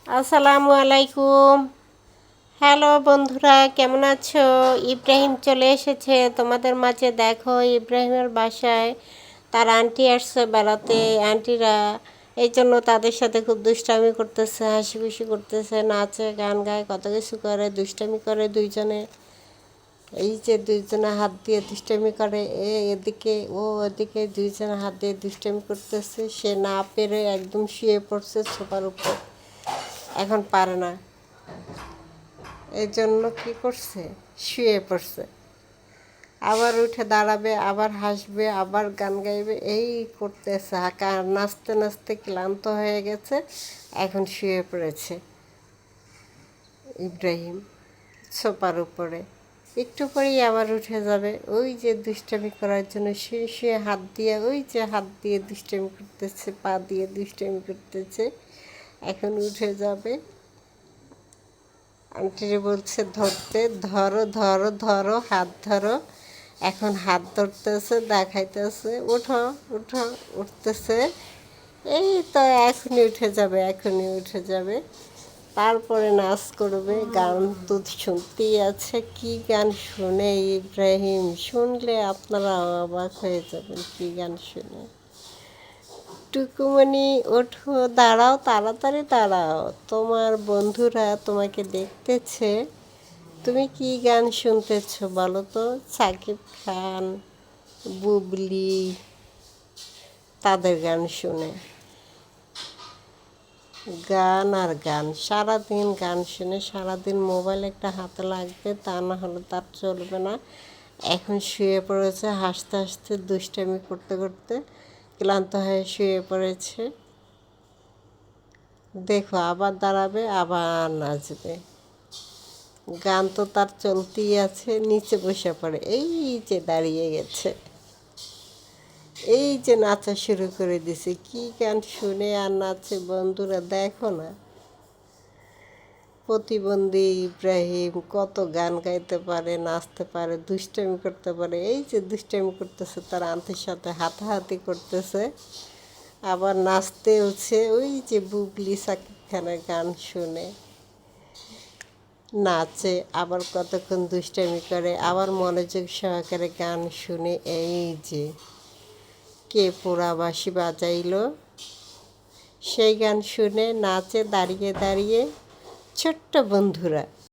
আসসালামু আলাইকুম। হ্যালো বন্ধুরা, কেমন আছো? ইব্রাহিম চলে এসেছে তোমাদের মাঝে। দেখো, ইব্রাহিমের বাসায় তার আন্টি আসছে বেড়াতে। আন্টিরা এই জন্য তাদের সাথে খুব দুষ্টামি করতেছে, হাসি খুশি করতেছে, নাচে গান গায়, কত কিছু করে, দুষ্টামি করে দুইজনে। এই যে দুইজনে হাত দিয়ে দুষ্টামি করে, এদিকে ও এদিকে, দুইজনে হাত দিয়ে দুষ্টামি করতেছে। সে না পেরে একদম শুয়ে পড়ছে সোফার উপর, এখন পারে না। এই জন্য কী করছে, শুয়ে পড়ছে। আবার উঠে দাঁড়াবে, আবার হাসবে, আবার গান গাইবে, এই করতেছে। নাচতে নাচতে ক্লান্ত হয়ে গেছে, এখন শুয়ে পড়েছে ইব্রাহিম সোফার উপরে। একটু পরেই আবার উঠে যাবে, ওই যে দুষ্টামি করার জন্য শুয়ে শুয়ে হাত দিয়ে, ওই যে হাত দিয়ে দুষ্টামি করতেছে, পা দিয়ে দুষ্টামি করতেছে। এখন উঠে যাবে। আন্টিরে বলছে ধরতে, ধরো ধরো ধরো, হাত ধরো। এখন হাত ধরতেছে, দেখাইতেছে, উঠো উঠো, উঠতেছে। এই তো এখনই উঠে যাবে, এখনই উঠে যাবে। তারপরে নাচ করবে। গান তো শুনতেই আছে। কি গান শুনে ইব্রাহিম, শুনলে আপনারা অবাক হয়ে যাবেন কি গান শুনে। টুকুমনি ওঠো, দাঁড়াও, তাড়াতাড়ি দাঁড়াও, তোমার বন্ধুরা তোমাকে দেখতেছে। তুমি কি গান শুনতেছ বলো তো? সাকিব খান, বুবলি, তাদের গান শুনে। গান আর গান, সারাদিন গান শুনে, সারাদিন মোবাইল একটা হাতে লাগবে, তা না হলে তার চলবে না। এখন শুয়ে পড়েছে হাসতে হাসতে, দুষ্টামি করতে করতে ক্লান্ত হয়ে শুয়ে পড়েছে। দেখো, আবার দাঁড়াবে, আবার নাচবে। গান তো তার চলতেই আছে। নিচে বসে পড়ে, এই যে দাঁড়িয়ে গেছে, এই যে নাচা শুরু করে দিছে। কি গান শুনে আর নাচে বন্ধুরা, দেখো না। প্রতিবন্ধী ইব্রাহিম কত গান গাইতে পারে, নাচতে পারে, দুষ্টামি করতে পারে। এই যে দুষ্টামি করতেছে, তার আন্টির সাথে হাতাহাতি করতেছে, আবার নাচতেওছে। ওই যে বুবলি, সাকিব খানের গান শুনে নাচে, আবার কতক্ষণ দুষ্টামি করে, আবার মনোযোগ সহকারে গান শুনে। এই যে কে পোড়া বাঁশি বাজাইলো, সেই গান শুনে নাচে দাঁড়িয়ে দাঁড়িয়ে। ছোট্ট বন্ধুরা,